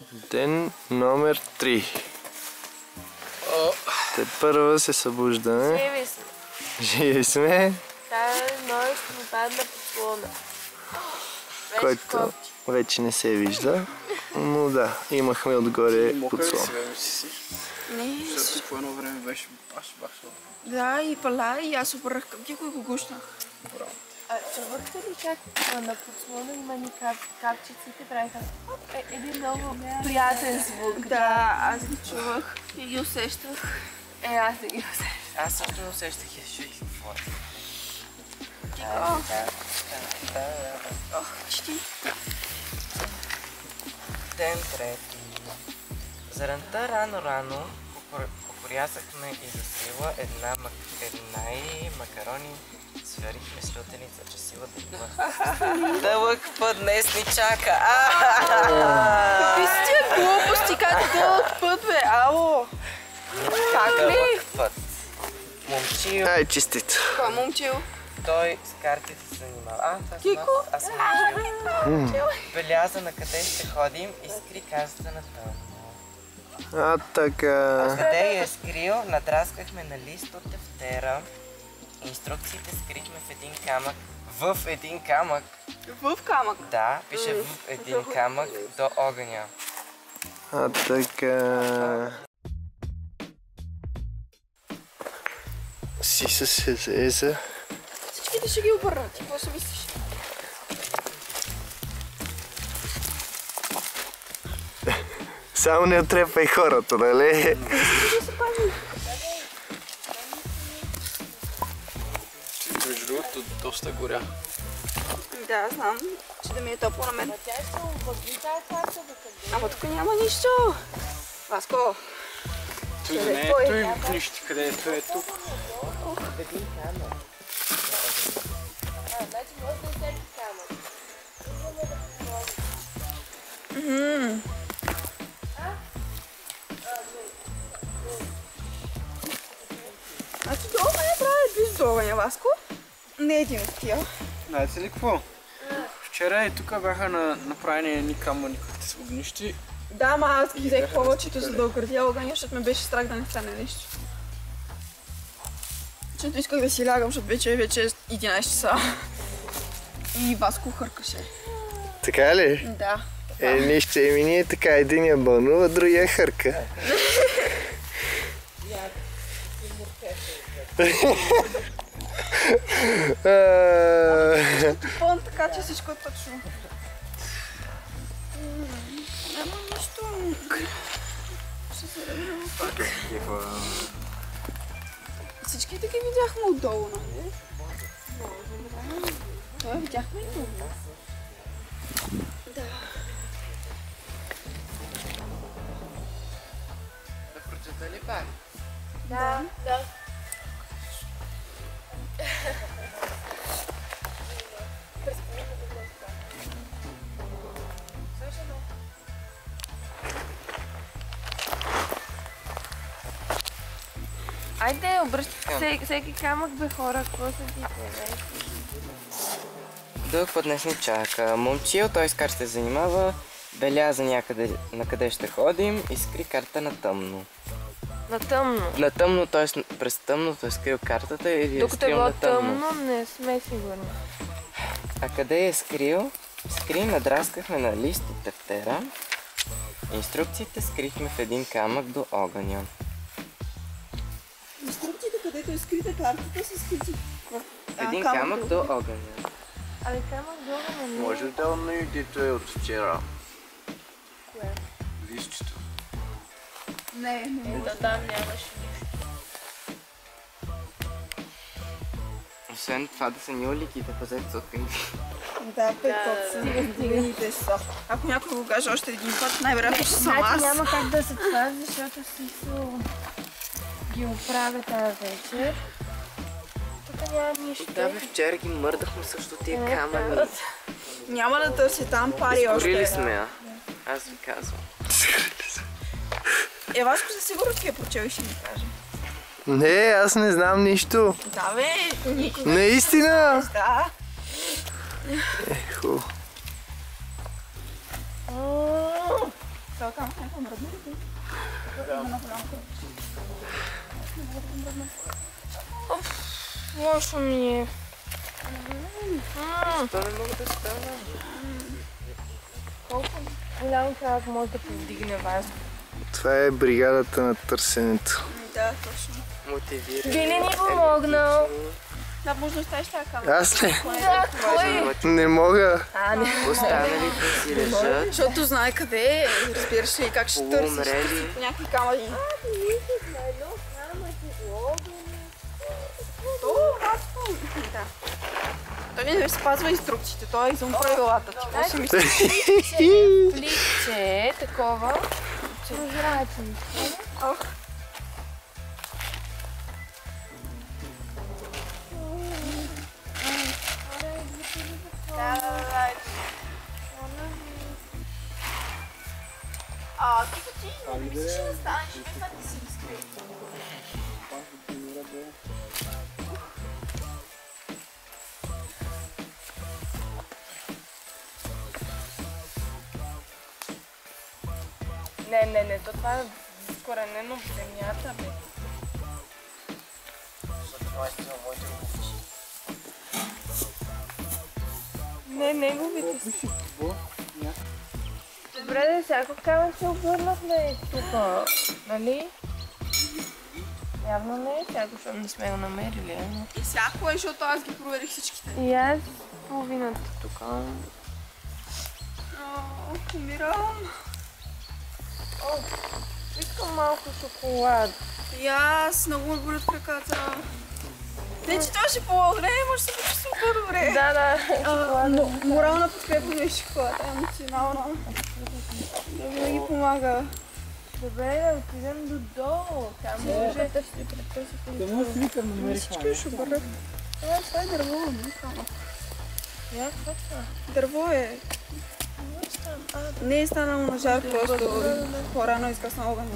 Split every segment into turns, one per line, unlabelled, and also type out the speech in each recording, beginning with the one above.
Ден номер 3. Тепърва се събуждаме.
Живи сме.
Живи сме.
Тая нощ ми падна подслона.
Който вече не се вижда. Но да, имахме отгоре подслон.
Не,
защото по едно време беше баш.
Да, и пала, и аз обърнах към тях и го гушнах.
Чувахте ли как на подслона има ни капчиците правиха един много приятен звук?
Да, аз ги чувах и ги усещах.
Аз не ги усещам.
Аз също не усещах и ще ги говоря.
Чти.
Ден трети. Заранта рано покорязахме и за сила една и макарони сварихме с лютеница, че сила да има. Дълъг път днес ни чака.
Какви си тия глупости, как дълъг път, бе, ало? Как ли?
Дълъг път. Момчил.
Ай, честито.
Кой момчил?
Той с картите се занимава.
Кико?
Аз съм момчил. Беляза на къде ще ходим и скри касата на тъмно.
А, така.
Къде я е скрил, надраскахме на лист от тефтера. Инструкциите скрихме в един камък. В един камък.
В камък?
Да, пише в един камък до огъня.
А, така. Сиса се заеза.
Всичките ще ги обърнат. Какво се мислиш?
Само не отрепай хората, нали?
Между другото, доста горя.
Да, знам, че да ми е топло на мен. Ама тук няма нищо. Васко.
Той да не е той в нищо, където е тук.
Значи може да е всеки камък.
Значи долу не прави без долу, Васко? Не е един от тия.
Знаете ли какво? Вчера и тук бяха направени едни камъни с огнищи.
Да, ама аз ги взех повечето, за да оградя огъня, защото ме беше страх да не стане нещо. Защото исках да си лягам, защото вече е 11 часа. И Васко хъркаше.
Така ли?
Да.
Нищо, ние така. Единия бълнува, другия хърка.
Пълн така, че всичко е точно. Няма нищо. Ще се редим пак. Всичките ги видяхме отдолу, нали? Това видяхме и тук. Да.
Да прочета ли пак?
Да. Айде, обръщайте всеки камък, бе хора, какво седите,
Дълъг път днес ни чака. Момчил, той с карта се занимава, беляза някъде на къде ще ходим и скри карта на тъмно.
На тъмно.
На тъмно, т.е. през тъмното е скрил картата или
Докато е било тъмно, не сме сигурни.
А къде е скрил? Надраскахме на лист от тефтера. Инструкциите скрихме в един камък до огъня.
Инструкциите, където е скрита картата, са скрити в
Един камък до огъня.
Ами камък долу не.
Може да оно и дето е от вчера.
Кое?
Листчето.
Не.
Да, там нямаше нищо.
Освен това да са нюликите, пазете се от пингвини.
Да, пингвините са. Ако някой го каже още един път, най-вероятно ще съм аз.
Няма как да се това, защото Сисо ги оправя тази вечер. Тук няма нищо.
Да, бе, вчера ги мърдахме също тия камъни.
Няма да търся там пари още.
Изгорили сме, а? Аз ви казвам.
Васко със сигурност ги е прочел и ще ми каже.
Не, аз не знам нищо.
Да, бе, никой.
Наистина?
Да.
Хубаво.
Това камък някаква мръдна ли? Една голяма
Лошо ми е.
Това не мога да стана.
Колко голям крак може да повдигне вас?
Това е бригадата на търсенето.
Да, точно.
Мотивиране.
Би ли ни помогнал?
Да, може да оставиш тази камък.
Аз не.
Да, кой?
Не мога.
Не.
Останалите си лежат.
Защото знае къде е, разбираш ли, и как ще търсиш.
Полуумрели.
Търси по някакви камъни. Да. Той не спазва инструкциите, той е извън правилата. Ти какво си мислиш?
Пликче, такова. Прозрачен.
Тук ти не мислиш да станеш, това не си изкри.
Не, то това е вкоренено в земята, бе. Не, неговите си. Добре, да всяко камък се обърнахме тук, нали? Явно не е всяко, защото не сме го намерили.
И всяко е, защото аз ги проверих всичките.
И аз половината тук.
Умирам.
Искам малко шоколад.
И аз много ме болят краката. Не, че това ще помогне, може да се почувствам по-добре.
Да.
Морална подкрепа ми е шоколада, емоционална. Да винаги помага.
Добре, да отидем додолу. Там може да се претърсите.
Да може да викам, намерих
Всичко е шубър. Това е дърво, не камък.
Я, какво това?
Дърво е. Не е станало на жар, просто по-рано изкъсна огъня.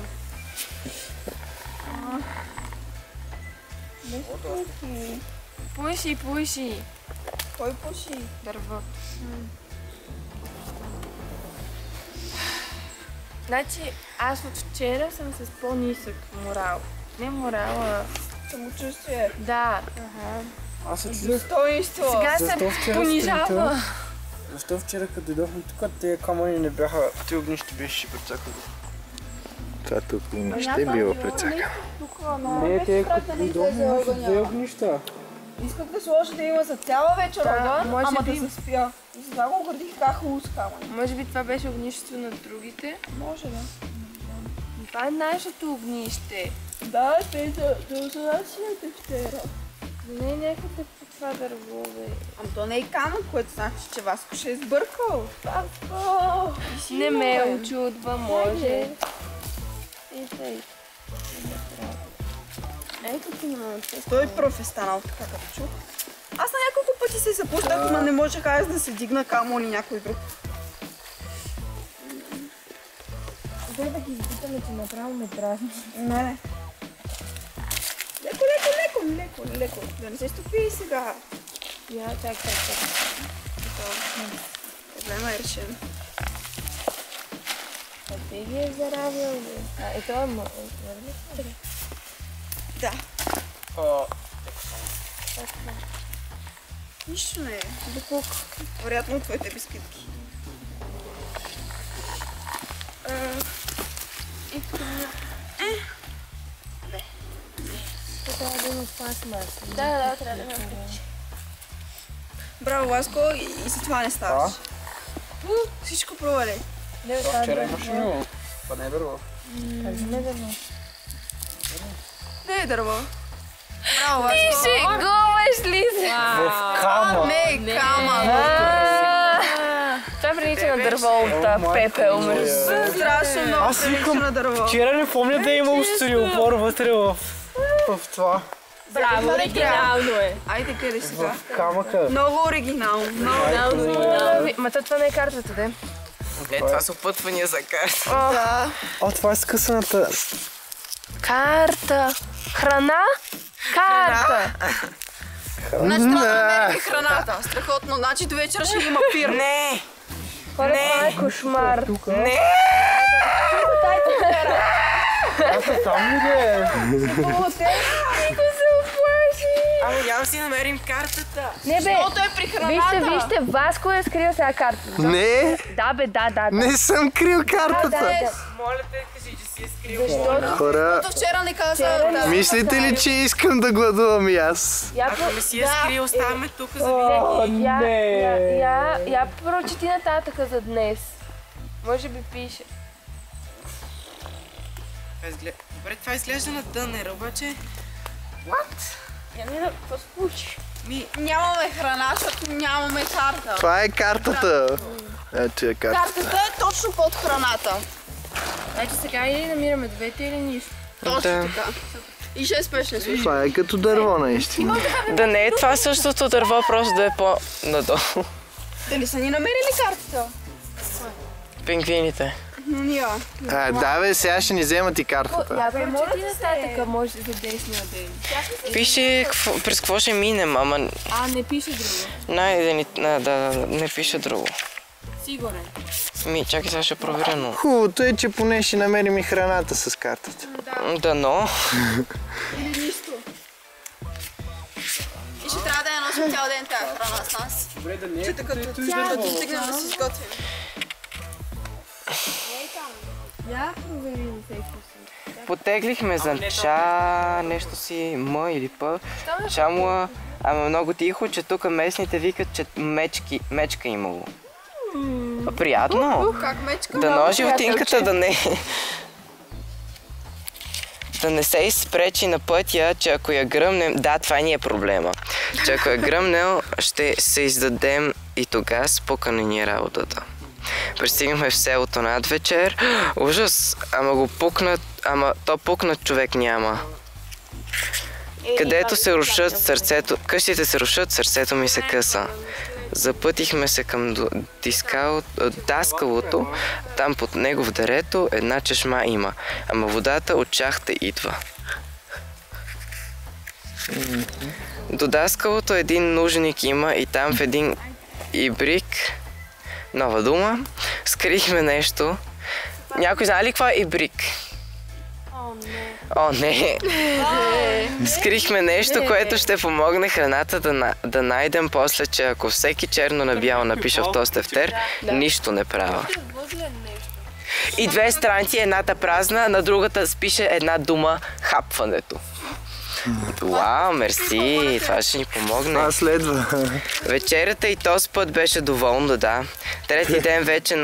Пуши.
Кой пуши?
Дърво. Значи, аз от вчера съм с по-нисък морал. Не морал, а...
Самочувствие.
Да.
Аз се чудих.
Стойнство.
Сега
Защо
се
вчера
понижава.
сутринта? Защо вчера, като дойдохме тук, тези камъни не бяха... Тези огнища беше прецакано.
Това тук не ще било прецакано.
Не, те като дойдохме, имаше две огнища.
Исках да сложа да има за цяла вечер огън,
може
ама
би.
да се спя. И сега го градих така хубаво с камъни.
Може би това беше огнището на другите.
Може да.
Това е нашето огнище.
Да, те да означията вчера.
Не е някакъв по това дърво, бе.
Ама то не е камък, което значи, че Васко ще е сбъркал.
Не ме очудва, може. И тъй. Ето ти имам чест.
Той пръв е станал така, като чух. Аз на няколко пъти се запущах, ама не можех аз да се дигна, камо или някой друг.
Дай да ги избитаме, че направо ме дразни.
Не. Леко. Да не се стопи сега.
Я, чак.
Проблема е решен.
Къде ги е заравил, бе? Ето е мъл.
Да. Нищо не е. Буклук. Вероятно от твоите бисквитки.
Трябва да има пластмаса.
Да, трябва да има. Браво, Васко, и за това не ставаш. Всичко провали.
Вчера имаше мило. Това не е дърво.
Не е дърво. Браво, Васко.
Ти шегуваш ли се?
В камък.
Не е камък.
Това прилича на дърво от пепел.
Страшно много
Аз
прилича
викам,
на дърво.
вчера не помня да е имал студиопор вътре в това.
Браво, оригинално е.
Айде, къде сега?
Камъка.
Много оригинално.
Ма това не е картата, де?
Това са опътвания за карта.
Да.
О, това е скъсаната.
Карта. Храна? Карта.
Значи трябва да намерим храната. Страхотно. Значи до вечера ще има пир.
Не!
Хора, това е кошмар.
Не!
Там ли е?
Ами няма си намерим картата.
Не бе,
Защото е при храната.
вижте, Васко е скрил сега картата.
Не,
Да бе, да.
не съм крил картата.
Моля те, кажи, че си е скрил.
Хора,
Вчера не каза.
мислите ли, че искам да гладувам и аз?
Ако не си е скрил, оставаме тук за винаги.
Я прочети нататъка за днес. Може би пише.
Добре, това изглежда на дънер, обаче...
Какво се случи?
Нямаме храна, защото нямаме карта.
Това е картата. Ето е картата.
Картата е точно под храната.
Значи сега или намираме двете или нищо.
Точно така. И 6 спешни случаи.
Това е като дърво наистина.
Да не е това същото дърво, просто да е по-надолу.
Да не са ни намерили картата?
Пингвините.
Да бе, сега ще ни вземат и картата.
Я бе, моля ти нататъка, може за десния ден.
Пише през какво ще минем, ама...
Не пише друго.
Не пише друго.
Сигурен.
Чакай, сега ще проверя, но...
Хубавото е, че поне ще намерим и храната с картата.
Дано.
Или нищо. И ще трябва да я носим цял ден тази храна с нас.
Добре, да не е.
Че така като стигнем да си изготвим.
Я проверим всеки си.
Потеглихме за ча, нещо си М или П. Чамуа, ама много тихо, че тук местните викат, че мечка имало. Приятно!
Как мечка?
Дано животинката да не се изпречи на пътя, че ако я гръмнем... Да, това ни е проблема. Че ако я гръмнем, ще се издадем и тогава спукане ни е работата. Пристигнахме в селото над вечер. Ужас! Ама то пукнат човек няма. Където се рушат сърцето... Къщите се рушат, сърцето ми се къса. Запътихме се към даскалото, там под него в дерето една чешма има, ама водата от шахта идва. До даскалото един нужник има и там в един ибрик, нова дума, скрихме нещо. Някой знае ли какво е ибрик? О, не! Скрихме нещо, което ще помогне храната да найдем после, че ако всеки черно на бяло напише в този тефтер, нищо не правя. И две страници, едната празна, на другата спише една дума хапването. Вау, мерси, това ще ни помогне.
Това следва.
Вечерята и този път беше доволно, да. Трети ден вече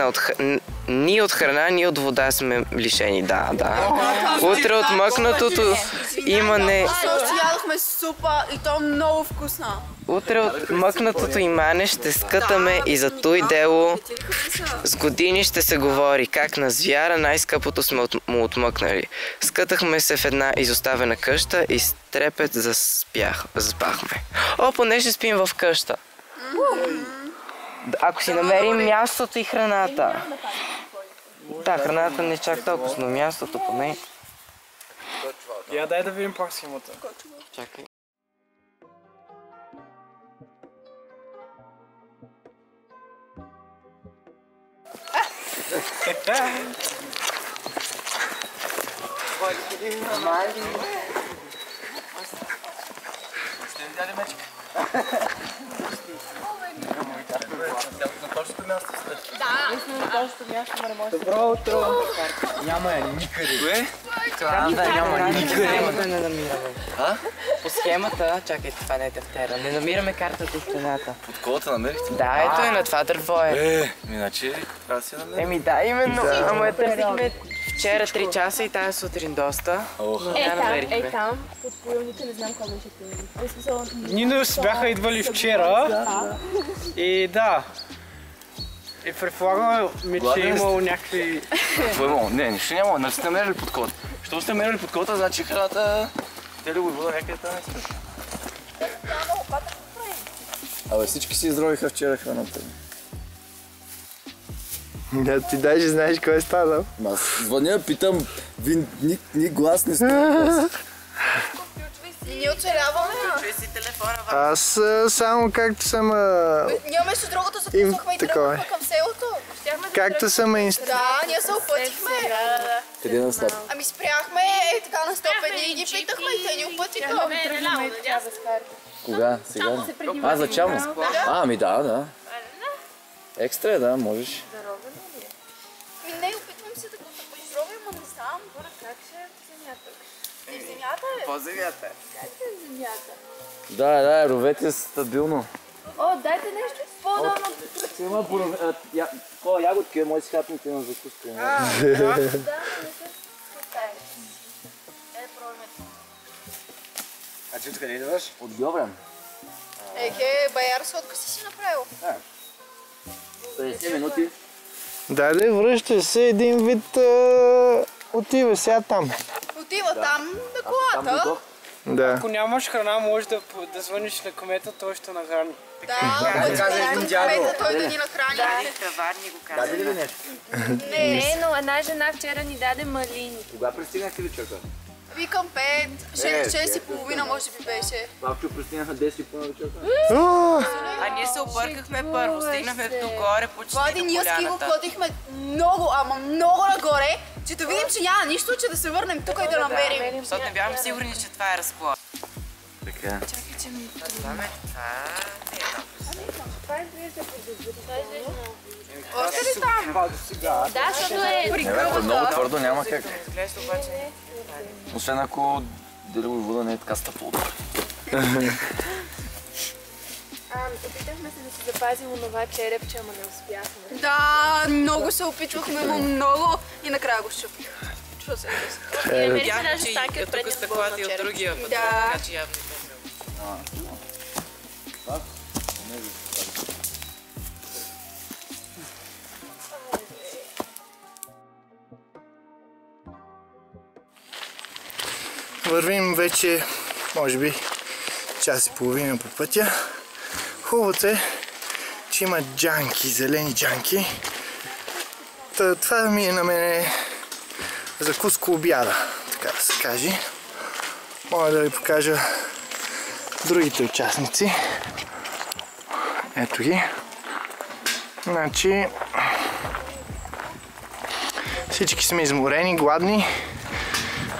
ни от храна, ни от вода сме лишени, да. Утре от мъкнатото имане...
Също ядохме супа и то много вкусна.
Утре от мъкнатото имане ще скътаме и за той дело с години ще се говори как на звяра най-скъпото сме му отмъкнали. Скътахме се в една изоставена къща и с трепет заспахме. О, поне ще спим в къща. Ако си намерим мястото и храната. Да, храната не е чак толкова, но мястото поне.
Я дай да видим пак схемата.
Чакай.
Добро утро! Няма я никъде. Кое? Няма никъде.
Схемата не намираме. По схемата, чакай, това не е тефтера. Не намираме картата и храната.
Под колата намерихте?
Да, ето е, на това дърво е.
Иначе трябва да си я намерим.
Да, именно. Ама я търсихме вчера 3 часа и тази сутрин доста.
Там, под поилника, не знам кой беше поилник.
Нинус бяха идвали вчера. И да. И предполагаме, че е имало някакви...
Какво е имало? Не, нищо няма. Не сте намерили под колата. Що сте намерили под колата, значи храната... Те ли го вода някъде там не спеш?
Абе, всички си изровиха вчера храната. Да, ти даже знаеш кой е станал.
Аз звъня, питам, ви ни глас не сте.
Ние оцеляваме.
Чуй си телефона,
Аз само както съм...
Ние между другото записвахме и тръгвахме към селото.
Както са ме инст...
Да, ние се опътихме.
Къде на стоп?
Ами спряхме така на стоп едни и ги питахме и те ни опътиха.
Кога? Сега? За чално? Ами да. Екстра е, да, можеш.
Не, опитвам се да го изробим, но не знам.
Как ще е земята?
И земята е.
По земята.
Как ще е земята?
Да, ровете стабилно.
О, дайте нещо по-долно.
Има по ягодки, може си хапните на закуска.
А ти откъде идваш?
От Гьобрен.
Баяр сладка си направил.
50 минути.
Да, връща се един вид, отива сега там.
Отива там на колата.
Да.
Ако нямаш храна, можеш да звъниш на кмета, той ще нахрани.
Да, той да ни нахрани.
Товарни го казват.
Даде ли нещо?
Не, но една жена вчера ни даде малини.
Кога пристигнахте вечерта?
Викам 5, 6:30 може би беше.
Павчо пристигнаха 10:30 вечерта.
А ние се объркахме първо, стигнахме догоре, почти
Влади,
до
ние с Киво
поляната.
ходихме много, ама много нагоре, че да видим, че няма нищо, че да се върнем тук и да намерим.
Защото не бяхме сигурни, че това е разклад.
Така.
Това не е едно.
Още ли там?
Да, защото е...
Много твърдо, няма как.
Изглежда обаче.
Освен ако Делево вода не е така стъпълно.
Опитахме се да си запазим онова черепче, ама не успяхме.
Да, много се опитвахме, но много и накрая го щупих. Чува се.
Видяхме, че и тук стъклата и от другия път, така че явно не е.
Вървим вече, може би, час и половина по пътя. Хубавото е, че има джанки, зелени джанки. Това ми е на мене закуска обяда, така да се каже. Мога да ви покажа другите участници. Ето ги. Значи, всички сме изморени, гладни.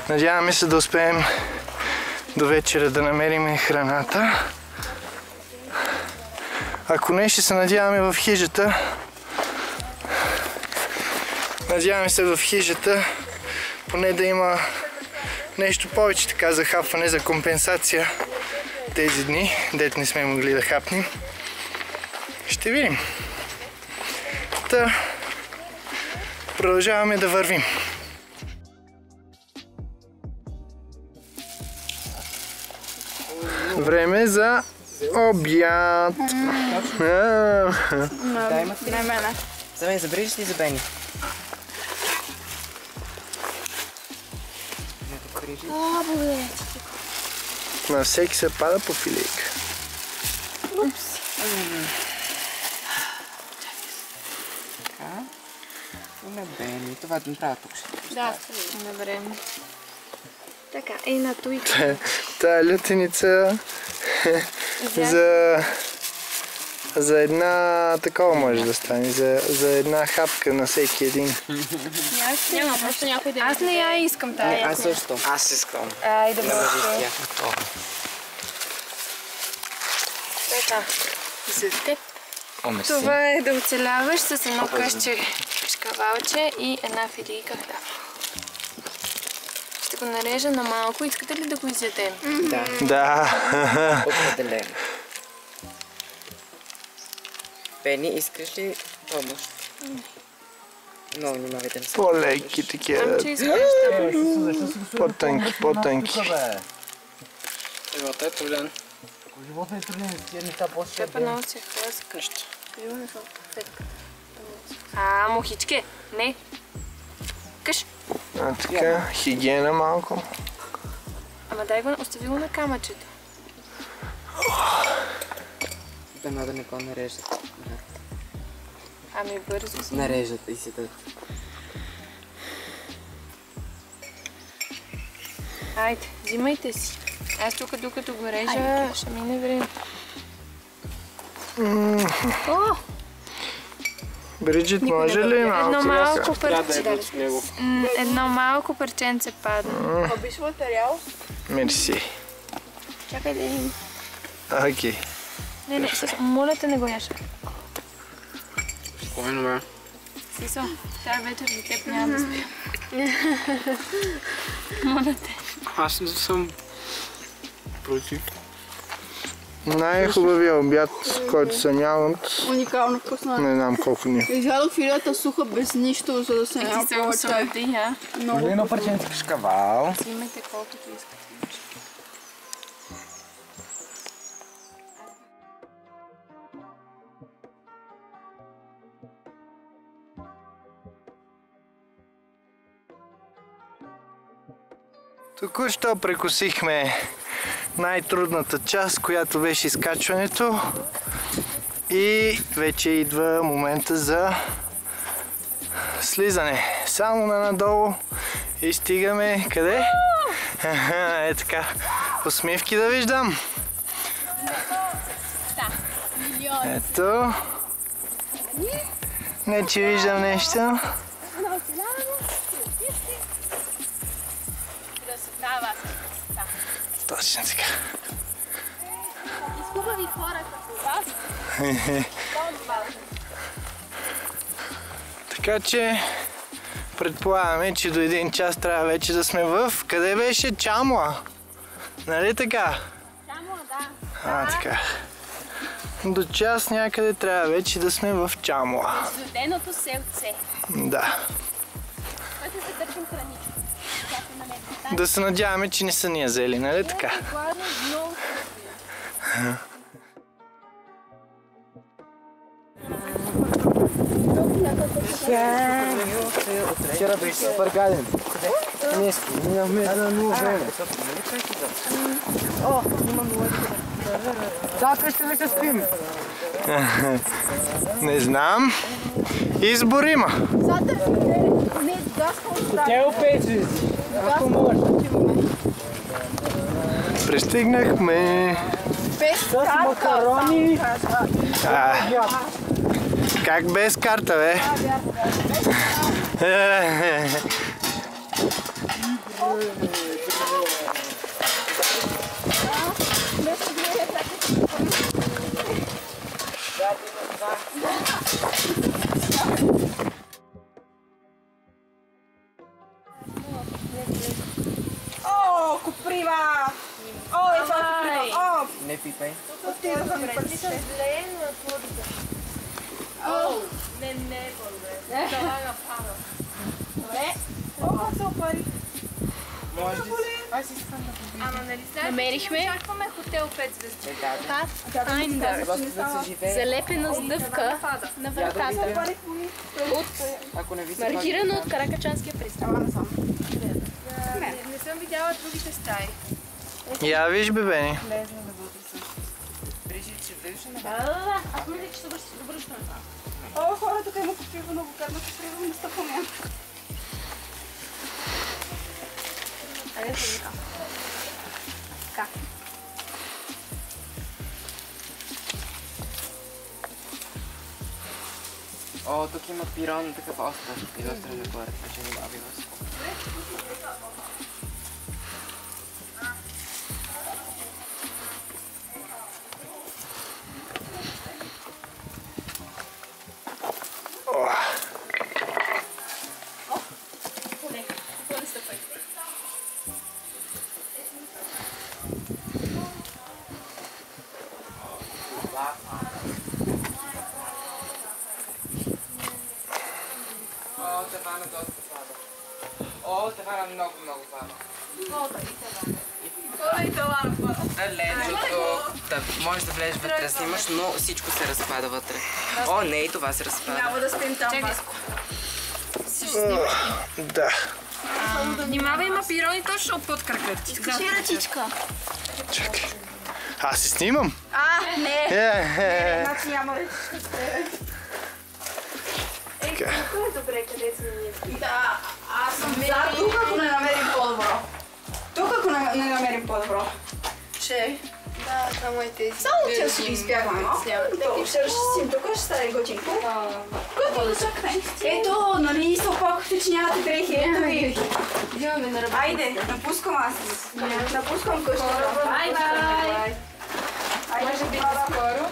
Надяваме се да успеем до вечера да намерим храната. Ако не, ще се надяваме в хижата. Надяваме се в хижата поне да има нещо повече така за хапване, за компенсация тези дни, дето не сме могли да хапнем. Ще видим. Та продължаваме да вървим. Време за обяд.
Да, имате ли? За мен, забрежиш ли за Бени?
На всеки се пада по филейка.
На Бени, това да направя тук ще.
Да, на време. Така, на той.
Тая лютеница за една такова може да стане, за една хапка на всеки един.
Няма, просто някой да... Аз не я искам тая.
Аз също.
Аз искам.
Айде, бъдете. Така, за теб. Това е да оцеляваш с едно къще шкавалче и една филийка хляб. Ще го нарежа на малко. Искате ли да го изядем?
Да.
Определено. Бени, искаш ли помощ? Много внимавайте на себе.
По-леки такива.
Че искаш да...
По-тънки.
Живота е труден.
Животът е труден, тия неща после
Пепа много си хвърля къща. Мухички, не. Къш.
Така, хигиена малко.
Ама дай го, остави го на камъчето.
Дано да не го нареждат.
Ами бързо си.
Нареждат и си дадат.
Айде, взимайте си. Аз тук докато го режа, ще мине време.
Бриджит, може ли
Едно малко парченце падна.
Обиш материал?
Мерси.
Чакай да видим.
Окей.
Не, моля те, не го яша.
Спокойно, бе.
Сисо, тази вечер за теб няма да спя. Моля те.
Аз не съм против.
Най-хубавия обяд, който съм ял от...
Уникално вкусна.
Не знам колко дни.
Изядох филета суха без нищо, за да се няма
Ти се услади, а?
много.
Едно парченце кашкавал.
Взимайте колкото искате.
Току-що прекусихме най-трудната част, която беше изкачването и вече идва момента за слизане. Само надолу и стигаме къде? Е така, усмивки да виждам. Ето. Не, че виждам нещо. Точно така.
Хубави хора като вас.
Така че предполагаме, че до един час трябва вече да сме в... Къде беше? Чамла? Нали така?
Чамла, да.
Така. До час някъде трябва вече да сме в Чамла.
Студеното селце.
Да.
Който се държим храничко.
Да се надяваме, че не са ни я взели, нали така?
Вчера беше супер гаден. Днес минахме на много време. Завтра ще нека спим.
Не знам. Избор има.
Хотел 5 звезди. Ако може.
Пристигнахме.
С макарони.
Как без карта, бе?
О, куприва! О, е това куприва! О!
Не пипай.
Отидоха ми парчите.
Не, по-добре. Това га пада.
Добре. О, как се опари?
Може ли?
Аз искам да
Ама нали намерихме? Очакваме хотел 5 звезди.
Pathfinder.
Залепена с дъвка на вратата.
Ако не ви
Маркирано от Каракачанския пристан.
Не съм видяла другите стаи.
Я виж, бебени.
Да. Аз мисля, че се обръщам.
О, хора, тук има куприва много гадно, куприва не стъпваме.
Айде да видим. Как?
О, тук има пирон, такъв остров. Изострен нагоре, така че няма ви вас. О, тавана доста пада. О, тавана много пада. Леджото, можеш да влезеш вътре да снимаш, но всичко се разпада вътре. О, не, и това се разпада.
Няма да спим там.
Да.
Внимавай, има пирони точно под кръка ти. Искаш ли ръчичка?
Чакай. Аз се снимам?
Не, значи няма ръчичка.
Така.
Добре, къде сме ние?
Да, аз съм за тук, ако не намерим по-добро. Тук, ако не намерим по-добро. Ще... Да,
Само и тези.
Само тя си ги избягваме малко. Ще разчистим тук, ще стане готинко. Готово, чакай. Ето, нали се опаквате, че нямате дрехи. Ето ви.
Идваме на работа.
Айде, напускам аз. Напускам къщата.
Бай, бай. Може би скоро.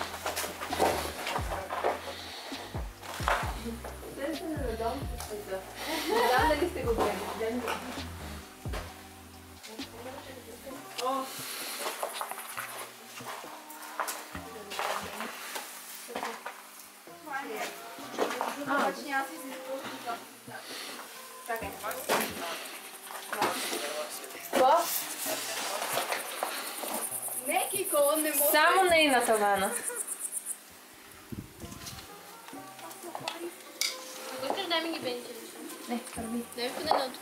Не знам дали сте го гледали. Само нейната вана.
Ако искаш, дай ми ги бенчи.
Не, първи.
Дай ми под едното.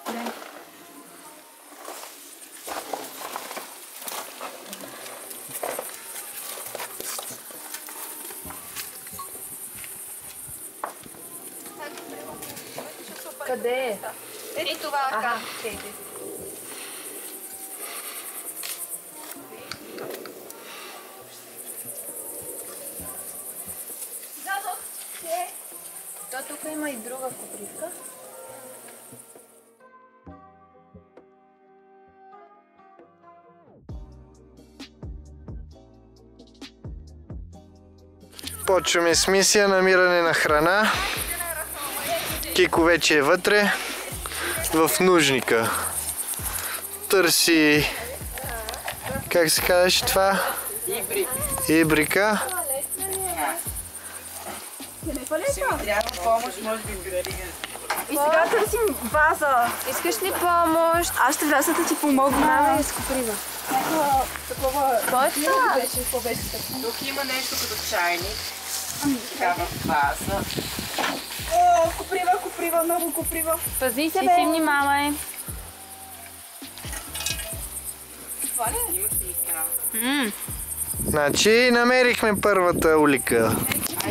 Дай. Къде е?
Ето това така.
То тук има и друга покривка.
Почваме с мисия намиране на храна. Кико вече е вътре в нужника. Търси... Как се казваше това? Ибрика.
Трябва помощ, може би бюрерия.
И сега търсим ваза.
Искаш ли помощ?
Аз ще вляза да ти помогна.
Давай, скоприва.
Тук има нещо като чайник. Такава ваза.
О, куприва, много куприва.
Пази се, си внимавай.
Това ли?
Има химикал.
Значи намерихме първата улика.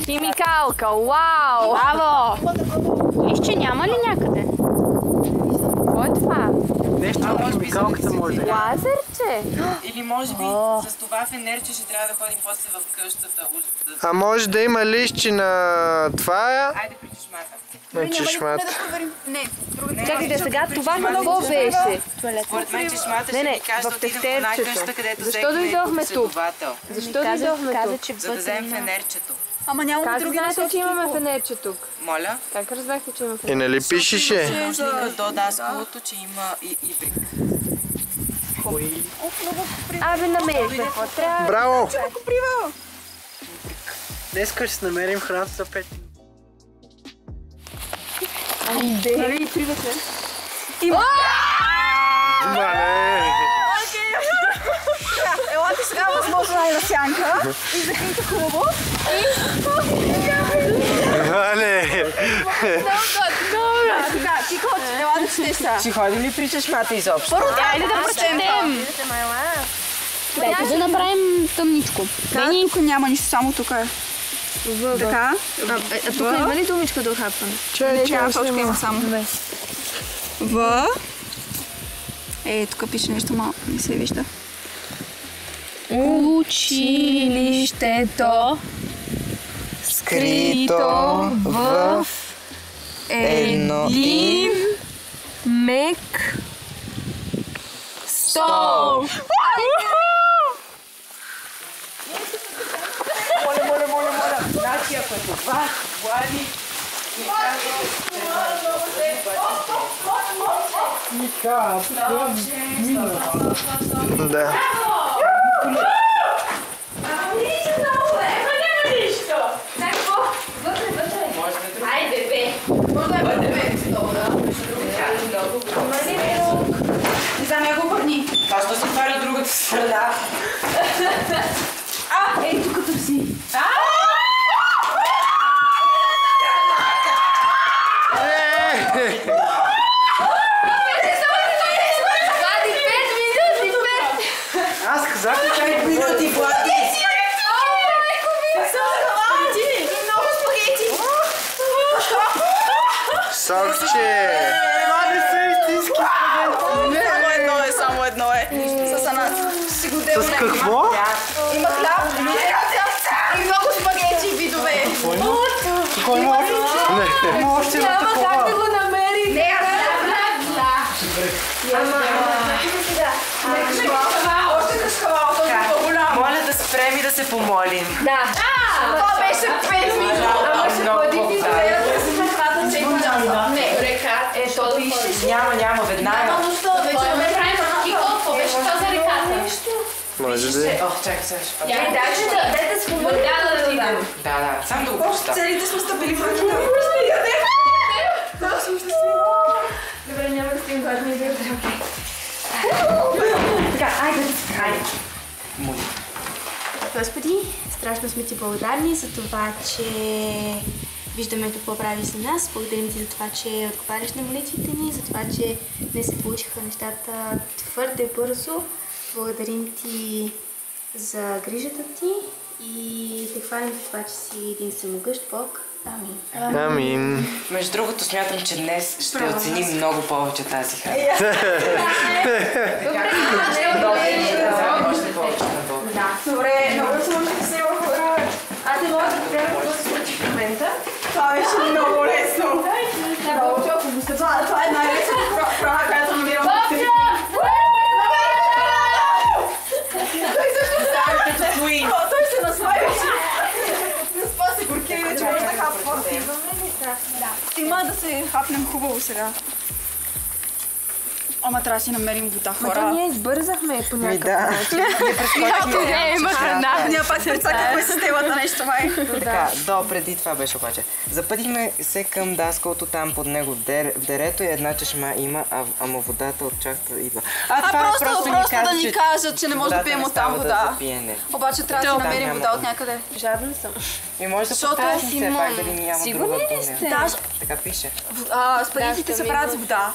Химикалка, вау! Браво! Виж, че няма ли някъде? Какво е това?
Нещо от химикалката може да е.
Лазерче?
Или може би с това фенерче ще трябва да ходим после в къщата.
А може да има листче на това?
Айде при чешмата.
На чешмата.
Да проверим. Не, другата.
Чакайте, сега това какво беше?
Според мен чешмата
Не,
ще ми каже да
в
отидем в една
тефтерчето.
къща, където
Защо
взехме
дойдохме тук?
последовател.
Защо дойдохме тук?
За да вземем фенерчето.
Ама нямаме
Как
други
знаете,
насоки.
че имаме фенерче тук?
Моля?
Как разбрахте, че има
И
фенерче?
нали пишеше?
Нужника до даскалото, че има и ибрик.
Абе, намерихме какво трябва.
Браво!
Куприва.
Днеска ще намерим храната за 5.
Нали, привет, не?
Мале!
Елате сега възможно най-насянка и закрийте хубаво.
Мале!
Сега, ти ходи, ела да четеш сега.
Ще ходим ли при чешмата изобщо?
Първо трябва да прочетем.
Дайте да направим тъмничко.
Тук няма нищо, само тук е. Така.
Тук има ли думичка до хапване?
Не, една точка има само. В. Тук пише нещо малко, не се вижда.
Училището скрито в един мек стол.
Моля. Значи, ако е това, Влади,
Да.
За него върни.
това ще се отваря от другата страна.
Ей, тук търси.
Аз казах, че
5 минути, Влади!
Много спагети.
Сокче!
това не са истински.
Само едно е. С ананас. Си го
С какво?
Има хляб, и много спагети видове.
Кой има още? Не. Има още едно такова.
Как да го намери?
Не, аз още кашкавал, този е по-голям.
Моля да спрем и да се помолим.
Да.
Това беше 5 минути.
Ама ще ходите и
да се хвата чека.
Не, река, то пишеш.
Няма, веднага.
Няма нужда, вече ме правим.
И какво беше това за реката?
Може да е.
Ох, чакай сега.
Дайте с помоля да видим.
Да, само да го пуста.
Целите сме стъпили в ръката.
Добре, няма да стигнем гладни идеи.
Така, айде.
Господи, страшно сме ти благодарни за това, че виждаме какво правиш за нас. Благодарим ти за това, че отговаряш на молитвите ни, за това, че не се получиха нещата твърде бързо. Благодарим ти за грижата ти и те хвалим за това, че си един всемогъщ Бог. Амин.
Амин.
Между другото, смятам, че днес ще оценим много повече тази храна. Още повече на Бог.
Добре, много съм щастлива хора.
Аз не мога да повярвам какво се случи в момента.
Това беше много лесно. Това е най-лесно храна, която намирам в света. Той се насваи. Наспа се горки и вече може да хапва. Има да се хапнем хубаво сега. Ама трябва да си намерим вода, хора.
Ние избързахме по някакъв
начин.
има храна.
Ние пак прецакахме системата нещо, май.
Така, преди това беше обаче. Запътихме се към даскалото там под него в дерето и една чешма има, ама водата от чахта идва.
Просто да ни кажат, че не може да пием от там вода. Обаче трябва да си намерим вода от някъде.
Жадна съм.
И може да потаем все пак дали няма друга тунел. Така пише.
Спагетите се правят с вода.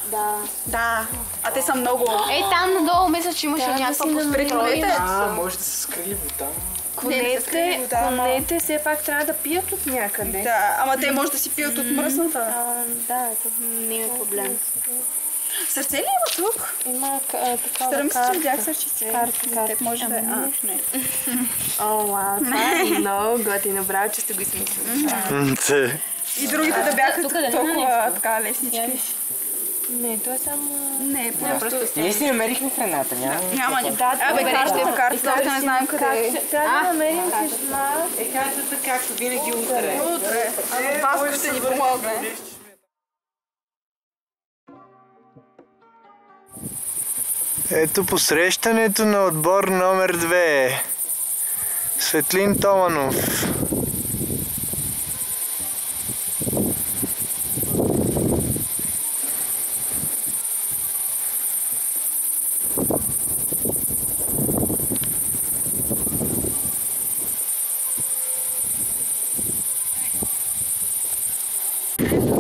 Да. А те са много.
Ей, там надолу мисля, че имаше някаква
постройка.
Може да се скрили вода.
Конете все пак трябва да пият от някъде.
Да, ама те може да си пият от мръсната.
Да, не има проблем.
Сърце ли има тук?
Има такава
Старам се, че видях сърчице.
Карта.
Може да е. Не.
О, вау, това е много готино. Браво, че сте го измислили.
И другите да бяха толкова така леснички.
Не, това е само...
Не, просто...
Ние си намерихме храната,
Няма. Абе, картата, още не знаем къде е.
Трябва да намерим чешма.
Картата както винаги утре.
Утре. Васко ще ни помогне.
Ето посрещането на отбор номер 2. Светлин Томанов.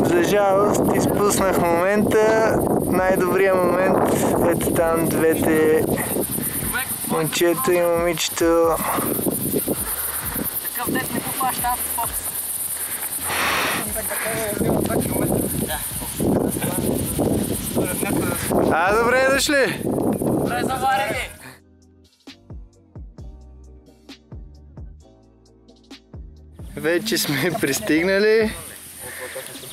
За жалост изпуснах момента, най-добрият момент, ето там двете момчета и момичето.
Такъв дет не поплаща автобус.
Добре дошли!
Добре заварени!
Вече сме пристигнали.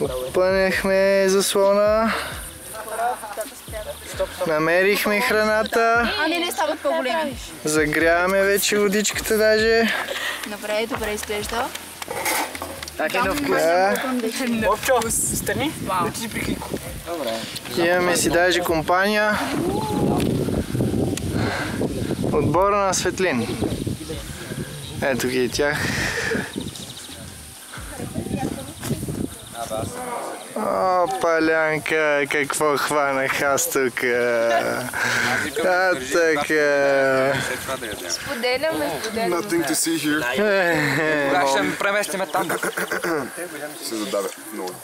Опънехме заслона. Намерихме храната.
Не стават по-големи.
Загряваме вече водичката даже.
Добре изглежда.
Так е на вкус. Овчо, стани. Да ти прикрико.
Имаме си даже компания. Отбора на Светлин. Ето ги и тях. О, Палянка, какво хванах аз тук. Така.
Споделяме.
Nothing to see here.
Кога ще ме преместиме там?
Се задавя много.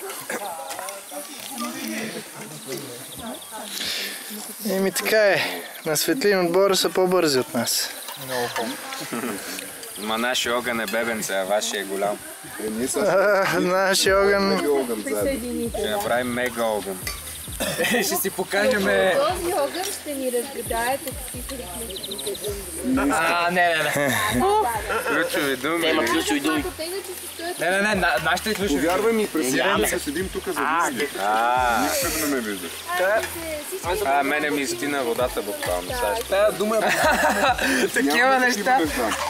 Еми така е. На Светлин отбора са по-бързи от нас.
Много по. Ма нашия огън е бебенце, а вашия е голям.
Нашия огън...
Ще направим мега огън.
Ще си покажем...
Този огън ще ни разгадаете какви хрикнете.
Не.
Ключови думи.
Има ключови думи.
Не, нашите ключови.
Повярвай ми, през седмица седим тук за винаги. Никъде не ме виждаш.
Мене ми изтина водата буквално.
Тая дума е... Такива неща.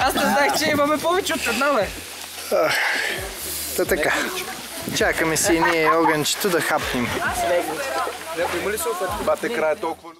Аз не знаех, че имаме повече от една, бе.
Та така. Чакаме си и ние огънчето да хапнем.
Бате, край е толкова...